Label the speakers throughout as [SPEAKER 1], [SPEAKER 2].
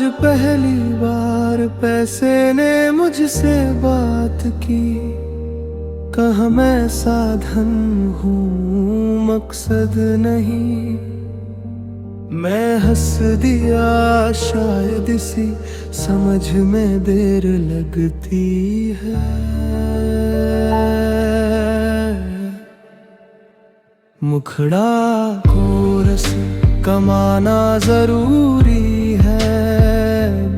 [SPEAKER 1] आज पहली बार पैसे ने मुझसे बात की। कहा मैं साधन हूँ मकसद नहीं। मैं हंस दिया शायद इसी समझ में देर लगती है। मुखड़ा को रस कमाना जरूरी है,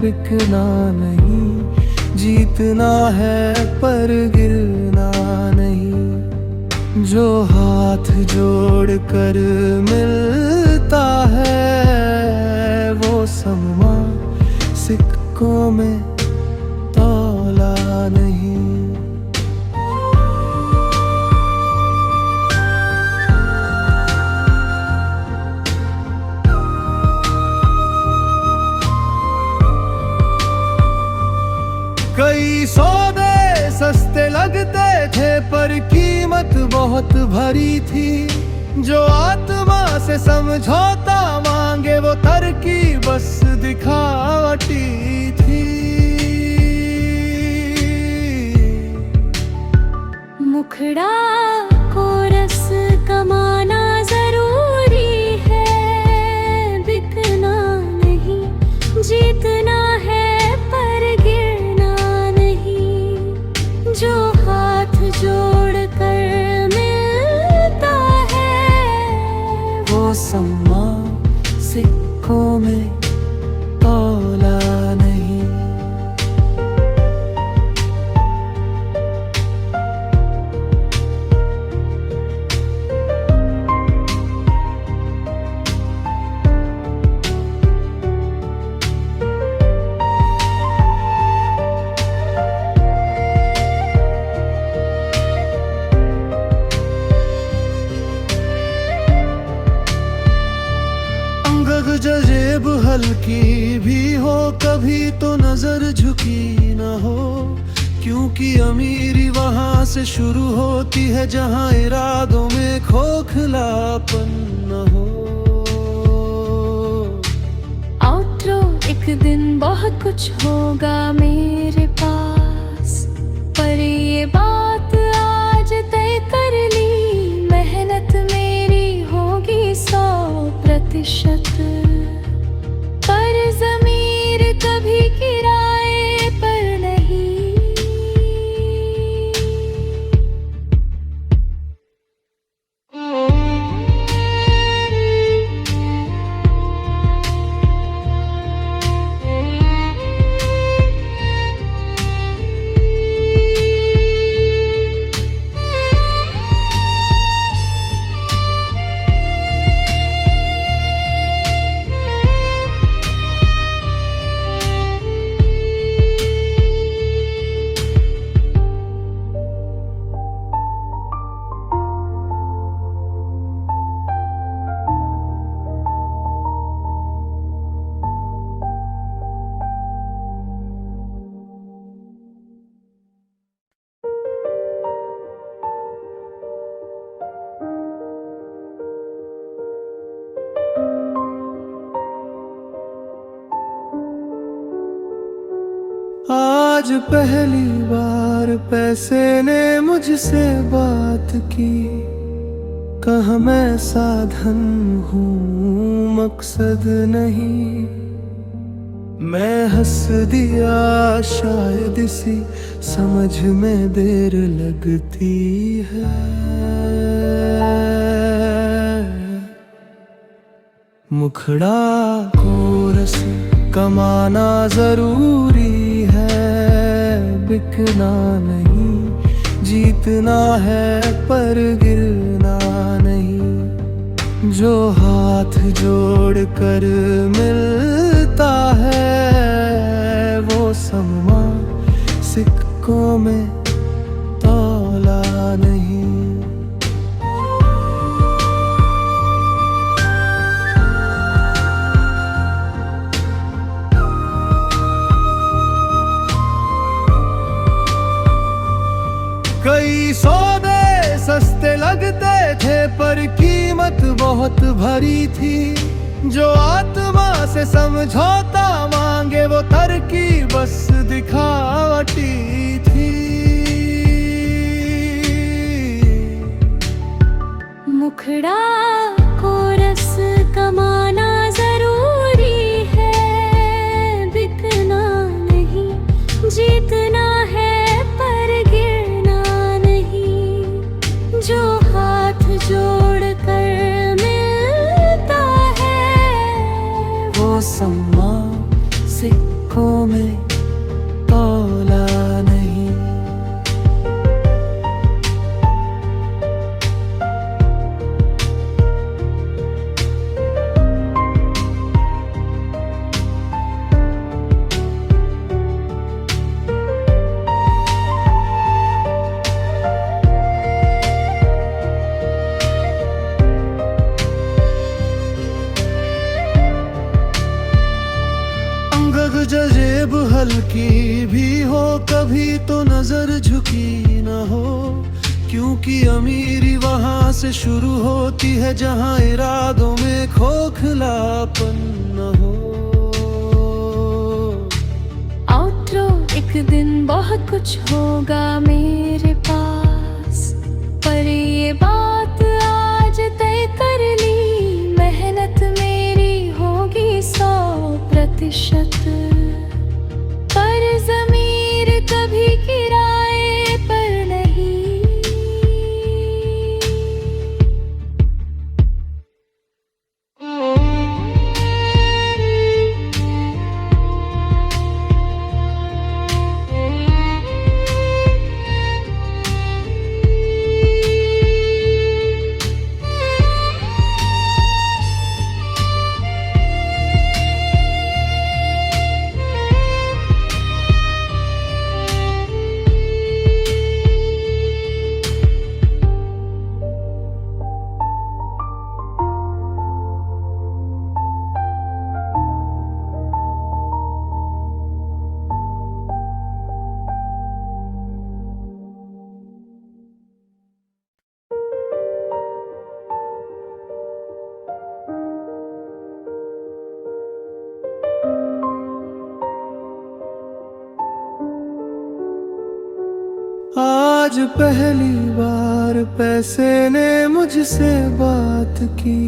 [SPEAKER 1] बिकना नहीं। जीतना है पर गिरना नहीं। जो हाथ जोड़ कर मिलता है वो सम्मा सिक्कों में तौला नहीं। कई सौदे सस्ते लगते थे पर कीमत बहुत भरी थी। जो आत्मा से समझौता मांगे वो तरकीब बस दिखावटी थी।
[SPEAKER 2] मुखड़ा को रस कमाना जरूरी है, बिकना नहीं। जीतना है पर गिरना नहीं। जो हाथ जोड़ कर मिलता है
[SPEAKER 1] वो सम्मा सिक्कों में तौला नहीं। जेब हल्की भी हो कभी तो नजर झुकी न हो। क्योंकि अमीरी वहां से शुरू होती है जहां इरादों में खोखलापन न हो।
[SPEAKER 2] आउटरो एक दिन बहुत कुछ होगा मेरे पास, पर ये बात आज तय कर ली। मेहनत मेरी होगी 100%, पर ज़मीर कभी किराए पर नहीं।
[SPEAKER 1] आज पहली बार पैसे ने मुझसे बात की। कहा मैं साधन हूँ मकसद नहीं। मैं हंस दिया शायद इसी समझ में देर लगती है। मुखड़ा को रस कमाना जरूरी है, बिकना नहीं। जीतना है पर गिरना नहीं। जो हाथ जोड़ कर मिलता है वो सम्मा सिक्कों में तौला नहीं। कई सौदे सस्ते लगते थे पर कीमत बहुत भरी थी। जो आत्मा से समझौता मांगे वो तरकी बस दिखावटी थी।
[SPEAKER 2] मुखड़ा को रस कमाना जरूरी है, बिकना नहीं, जीतना है पर गिरना नहीं। जो हाथ जोड़ कर मिलता है
[SPEAKER 1] वो सम्मान सिक्कों में तौला नहीं। जेब हल्की भी हो कभी तो नजर झुकी न हो, क्योंकि अमीरी वहां से शुरू होती है जहां इरादों में खोखलापन न हो।
[SPEAKER 2] आउटरो एक दिन बहुत कुछ होगा मेरे पास, पर ये बात आज तय कर ली, मेहनत मेरी होगी 100%। पर ज़मीर कभी किराए पर नहीं।
[SPEAKER 1] आज पहली बार पैसे ने मुझसे बात की,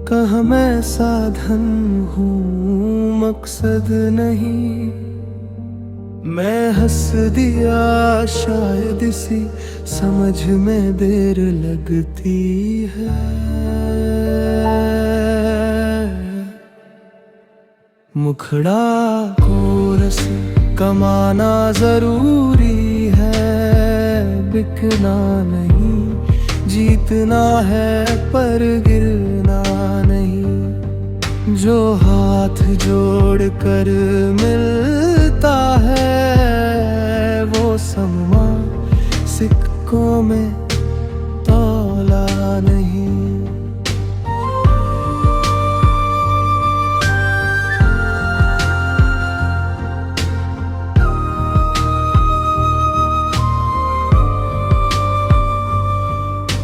[SPEAKER 1] कहा मैं साधन हूँ मकसद नहीं। मैं हंस दिया शायद इसी समझ में देर लगती है। मुखड़ा को रस कमाना जरूरी है, बिकना नहीं, जीतना है पर गिरना नहीं। जो हाथ जोड़ कर मिलता है वो सम्मान सिक्कों में तौला नहीं।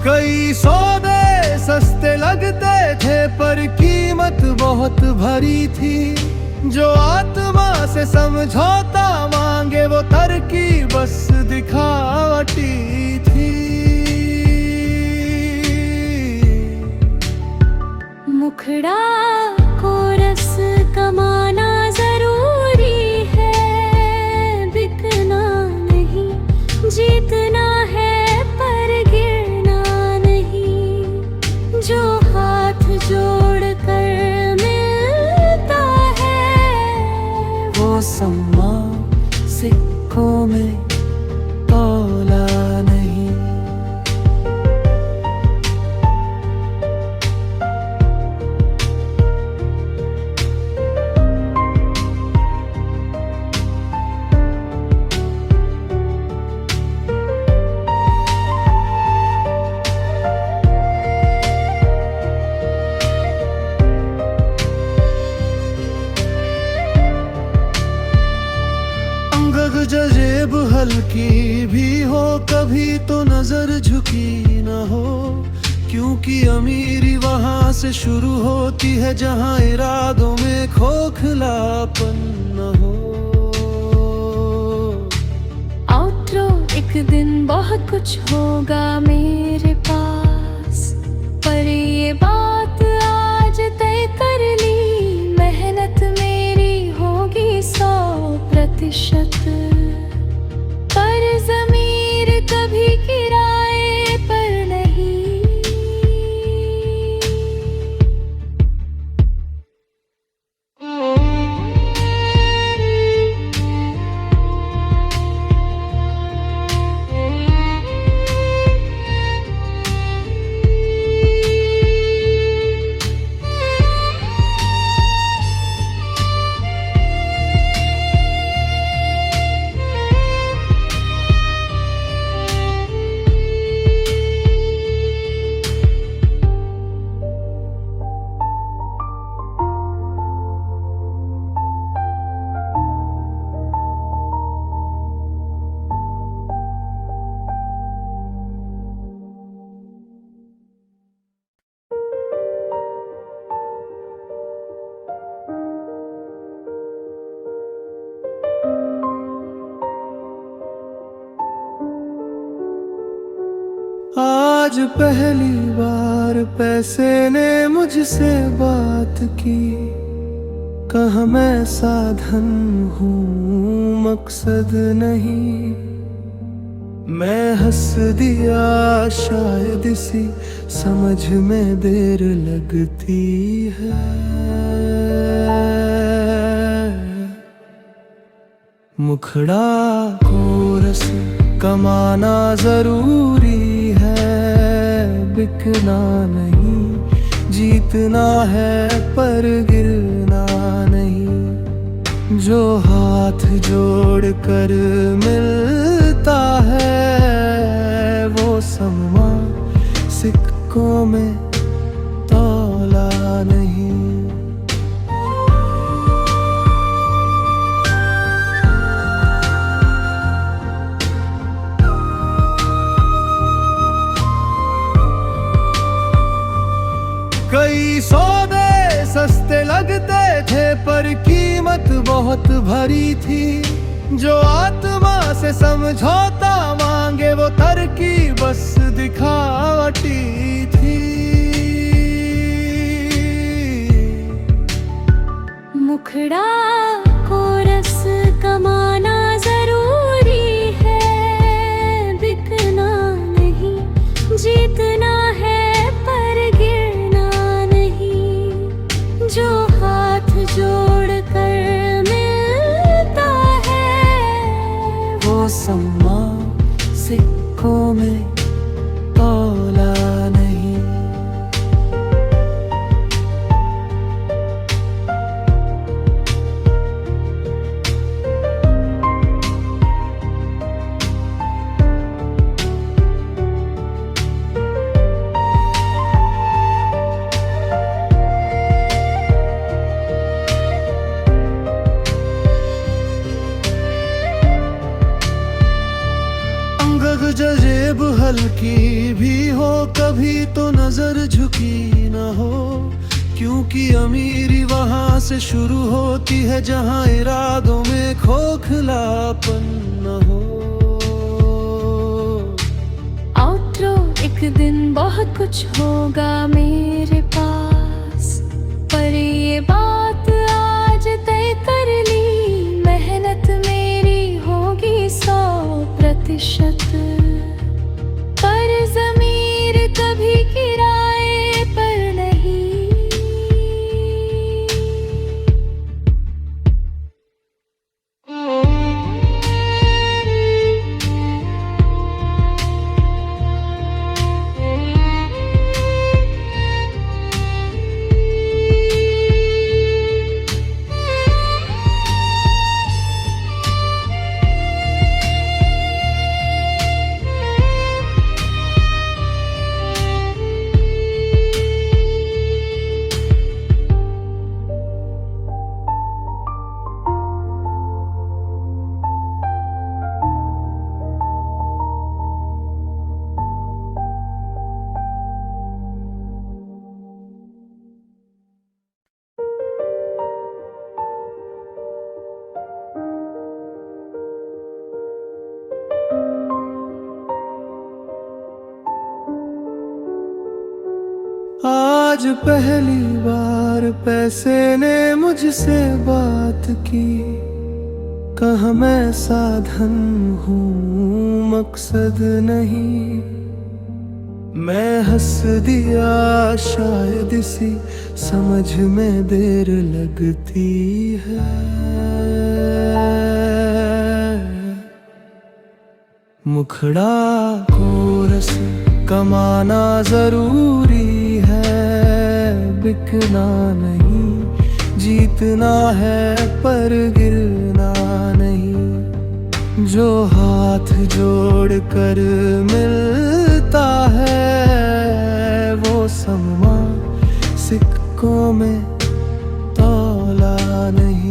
[SPEAKER 1] कई सौदे सस्ते लगते थे पर कीमत बहुत भरी थी। जो आत्मा से समझौता मांगे वो तरकी बस दिखावटी थी।
[SPEAKER 2] मुखड़ा को रस कमाना जरूरी है, बिकना नहीं, जीतना है पर गिरना नहीं। जो हाथ जोड़ कर मिलता है
[SPEAKER 1] वो सम्मान सिक्कों में तौला नहीं। जेब हल्की भी हो कभी तो नजर झुकी न हो, क्योंकि अमीरी वहां से शुरू होती है जहां इरादों में खोखलापन न हो।
[SPEAKER 2] आउटरो, एक दिन बहुत कुछ होगा मेरे पास, पर ये बात आज तय कर ली, मेहनत मेरी होगी 100%, पर ज़मीर कभी किराए पर नहीं।
[SPEAKER 1] आज पहली बार पैसे ने मुझसे बात की, कहा मैं साधन हूँ मकसद नहीं। मैं हंस दिया, शायद इसी समझ में देर लगती है। मुखड़ा को रस कमाना जरूरी है, बिकना नहीं, जीतना है पर गिरना नहीं। जो हाथ जोड़ कर मिलता है वो सम्मा सिक्कों में तौला नहीं। कई सौदे सस्ते लगते थे पर कीमत बहुत भरी थी। जो आत्मा से समझौता मांगे वो तरकीब बस दिखावटी थी।
[SPEAKER 2] मुखड़ा को रस कमाना जरूरी है, बिकना नहीं, जीतना है पर गिरना नहीं। जो हाथ जोड़ कर मिलता है
[SPEAKER 1] वो सम्मा सिक्कों में तौला नहीं। जेब हल्की भी हो कभी तो नजर झुकी न हो, क्योंकि अमीरी वहां से शुरू होती है जहां इरादों में खोखलापन न हो।
[SPEAKER 2] आउटरो, एक दिन बहुत कुछ होगा मेरे पास, पर ये बात आज तय कर ली, मेहनत मेरी होगी 100%, पर ज़मीर कभी किराए पर नहीं।
[SPEAKER 1] आज पहली बार पैसे ने मुझसे बात की, कहाँ मैं साधन हूँ मकसद नहीं। मैं हंस दिया शायद इसी समझ में देर लगती है। मुखड़ा को रस कमाना जरूरी है, बिकना नहीं, जीतना है पर गिरना नहीं। जो हाथ जोड़ कर मिलता है वो सम्मा सिक्कों में तौला नहीं।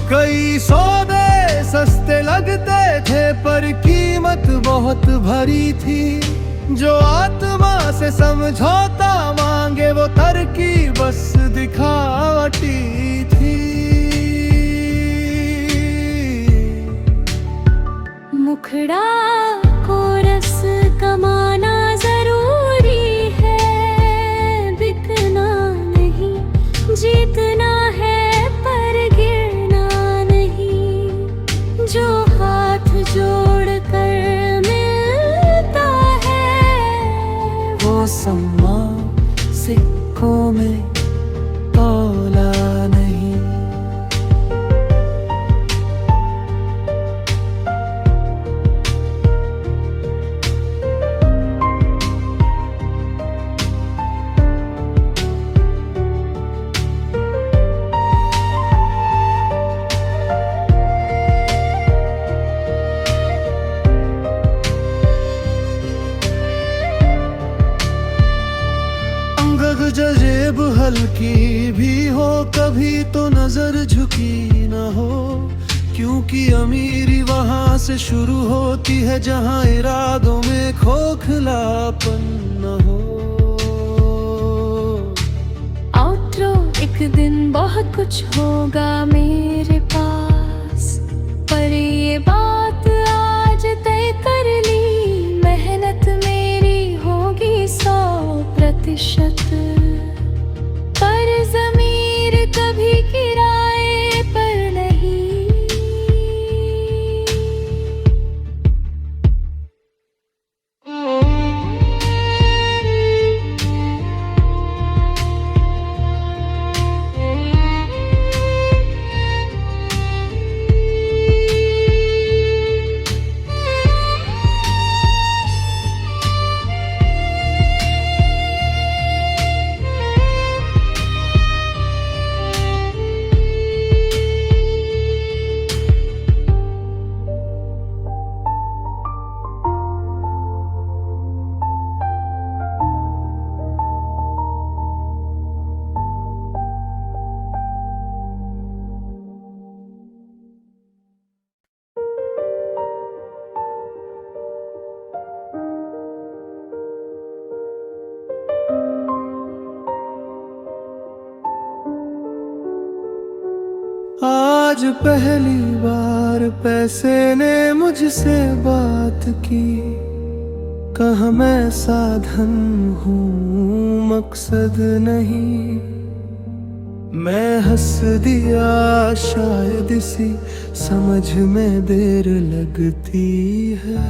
[SPEAKER 1] कई सौदे सस्ते लगते थे पर कीमत बहुत भरी थी। जो आत्मा से समझौता मांगे वो तरकीब बस दिखावटी थी।
[SPEAKER 2] मुखड़ा को रस कमाना जरूरी है, बिकना नहीं, जीतना है पर गिरना नहीं। जो हाथ जोड़ कर मिलता है
[SPEAKER 1] वो सम्मा सिक्कों में तौला नहीं। जेब हल्की भी हो कभी तो नजर झुकी न हो, क्योंकि अमीरी वहां से शुरू होती है जहां इरादों में खोखलापन न हो।
[SPEAKER 2] आउटरो एक दिन बहुत कुछ होगा मेरे पास, पर ये बात आज तय कर ली, मेहनत मेरी होगी 100%। पर ज़मीर कभी किराए पर नहीं।
[SPEAKER 1] आज पहली बार पैसे ने मुझसे बात की, कहाँ मैं साधन हूँ मकसद नहीं। मैं हंस दिया शायद इसी समझ में देर लगती है।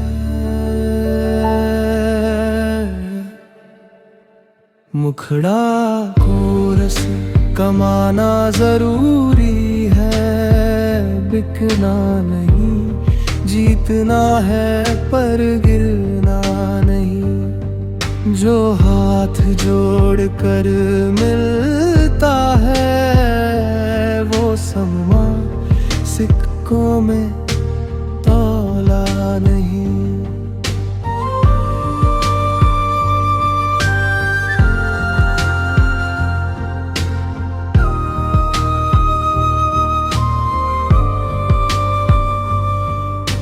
[SPEAKER 1] मुखड़ा को रस कमाना जरूरी है, बिकना नहीं, जीतना है पर गिरना नहीं। जो हाथ जोड़ कर मिलता है वो सम्मा सिक्कों में तौला नहीं।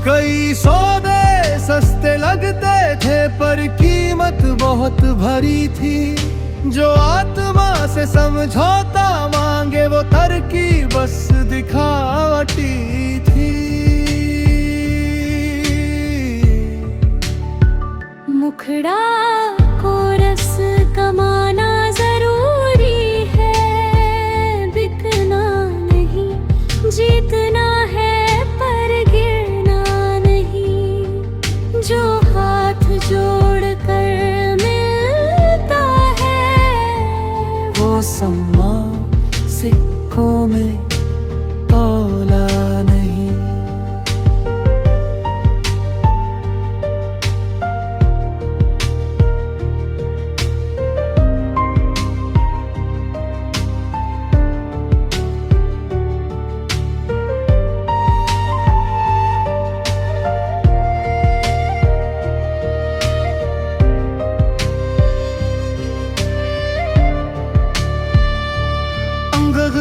[SPEAKER 1] कई सौदे सस्ते लगते थे पर कीमत बहुत भरी थी। जो आत्मा से समझौता मांगे वो तरकीब बस दिखावटी थी।
[SPEAKER 2] मुखड़ा को रस कमाना जरूरी है, बिकना नहीं, जीतना है पर गिरना नहीं। जो हाथ जोड़ कर मिलता है
[SPEAKER 1] वो सम्मा सिक्कों में तौला नहीं।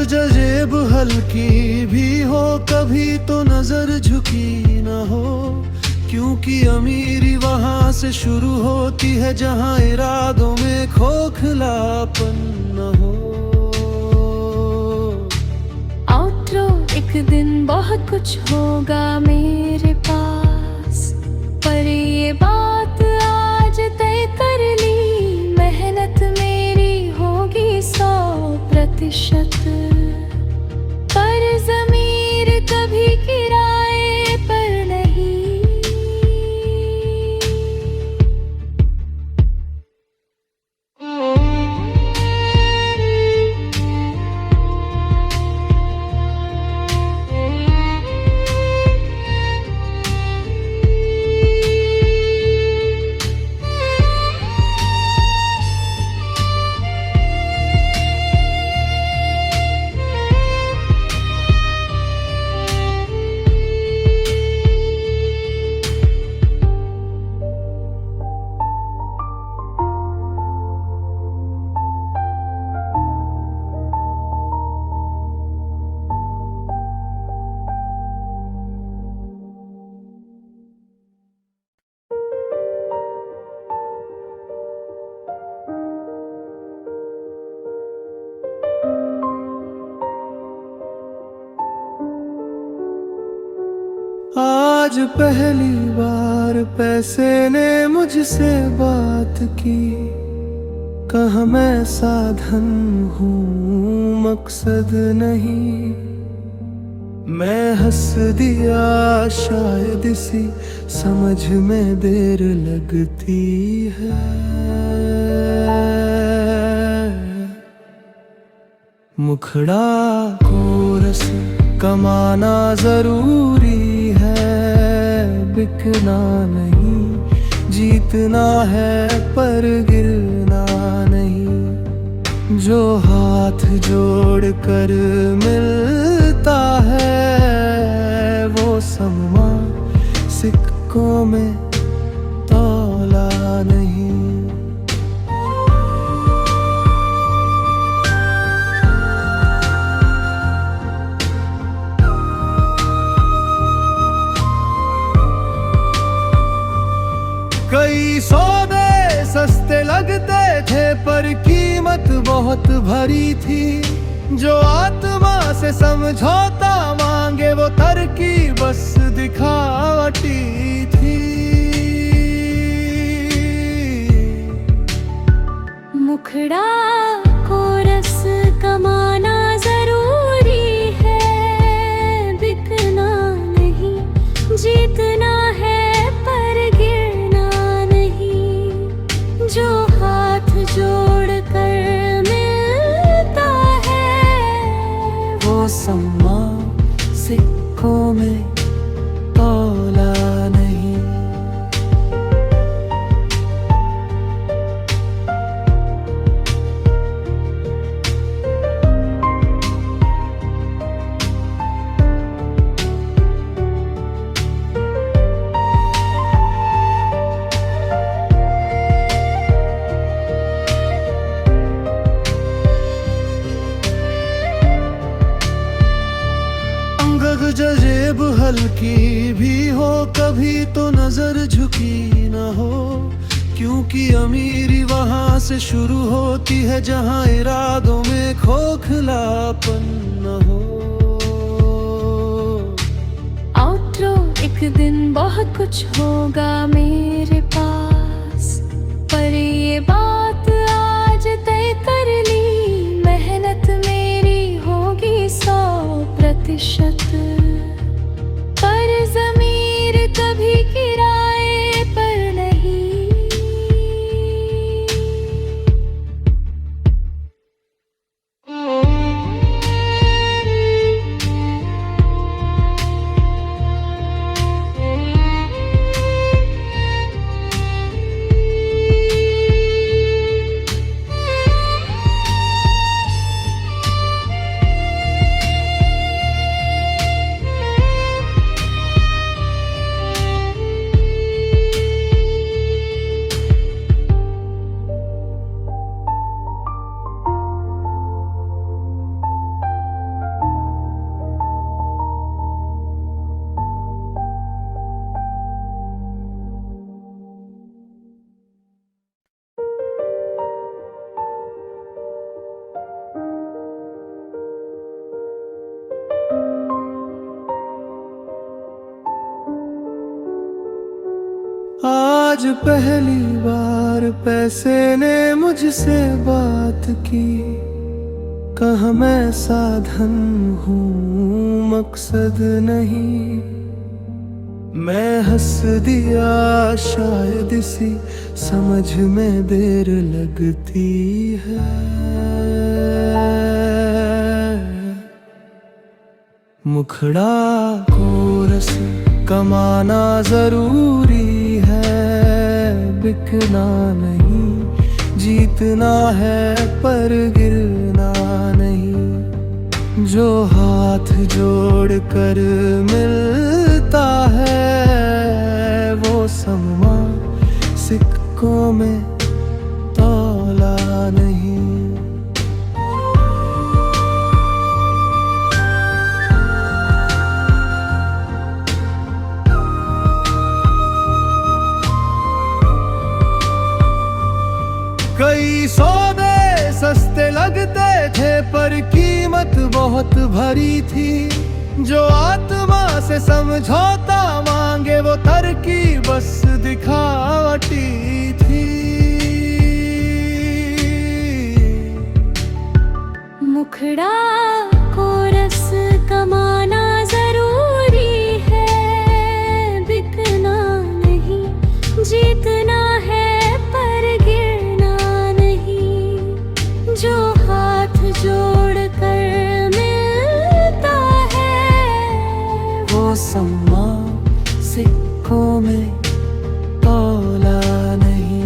[SPEAKER 1] जेब हल्की भी हो कभी तो नजर झुकी न हो, क्योंकि अमीरी वहां से शुरू होती है जहां इरादों में खोखलापन न हो।
[SPEAKER 2] आउटरो एक दिन बहुत कुछ होगा मेरे पास, पर ये बात आज तय कर ली, मेहनत मेरी होगी 100%। पर ज़मीर कभी किराए पर नहीं।
[SPEAKER 1] आज पहली बार पैसे ने मुझसे बात की, कहा मैं साधन हूँ मकसद नहीं। मैं हंस दिया शायद इसी समझ में देर लगती है। मुखड़ा को रस कमाना जरूरी है, बिकना नहीं, जीतना है पर गिरना नहीं। जो हाथ जोड़ कर मिलता है वो सम्मा सिक्कों में तौला नहीं। कई सौदे सस्ते लगते थे पर कीमत बहुत भरी थी। जो आत्मा से समझौता मांगे वो तरकीब बस दिखावटी थी।
[SPEAKER 2] मुखड़ा को रस कमाना जरूरी है, बिकना नहीं, जीतना है पर गिरना नहीं। जो हाथ जोड़ कर मिलता है
[SPEAKER 1] वो सम्मा सिक्कों में तौला नहीं। जेब हल्की भी हो कभी तो नजर झुकी न हो, क्योंकि अमीरी वहां से शुरू होती है जहां इरादों में खोखलापन न हो।
[SPEAKER 2] आउटरो एक दिन बहुत कुछ होगा मेरे पास, पर ये बात आज तय कर ली, मेहनत मेरी होगी 100%। पर ज़मीर कभी किराए पर नहीं।
[SPEAKER 1] आज पहली बार पैसे ने मुझसे बात की, कहा मैं साधन हूँ मकसद नहीं। मैं हंस दिया, शायद इसी समझ में देर लगती है। मुखड़ा को रस कमाना जरूरी है, बिकना नहीं, जीतना है पर गिरना नहीं। जो हाथ जोड़ कर मिलता है वो सम्मा सिक्कों में तौला नहीं। कई सौदे सस्ते लगते थे पर कीमत बहुत भरी थी। जो आत्मा से समझौता मांगे वो तरकीब बस दिखावटी थी।
[SPEAKER 2] मुखड़ा को रस कमाना जरूरी है, बिकना नहीं, जीतना है पर गिरना नहीं। जो हाथ जोड़ कर मिलता है
[SPEAKER 1] वो सम्मा सिक्कों में तौला नहीं।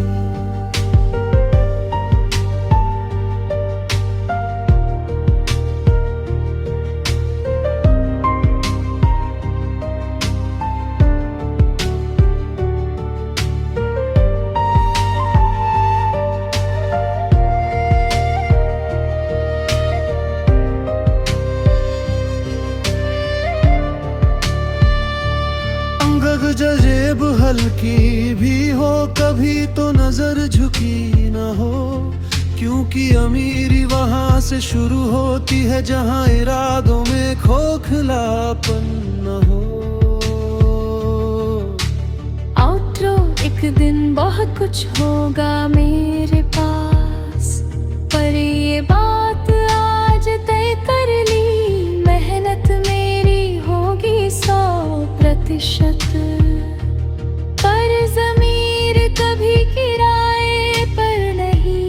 [SPEAKER 1] जेब हल्की भी हो कभी तो नजर झुकी न हो, क्योंकि अमीरी वहां से शुरू होती है जहां इरादों में खोखलापन न हो।
[SPEAKER 2] आउटरो एक दिन बहुत कुछ होगा मेरे पास, पर ये बात आज तय कर ली, मेहनत मेरी होगी 100%। पर ज़मीर कभी किराए पर नहीं।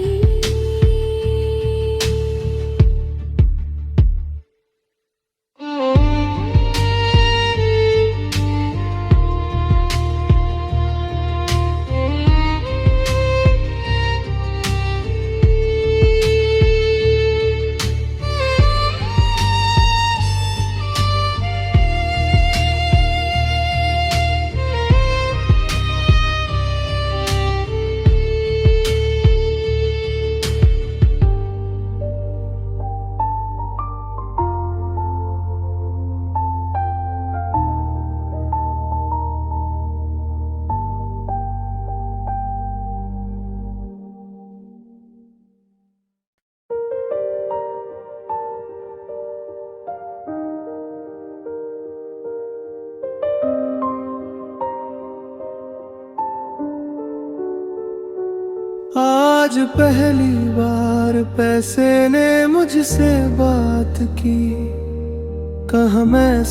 [SPEAKER 1] आज पहली बार पैसे ने मुझसे बात की, कहा मैं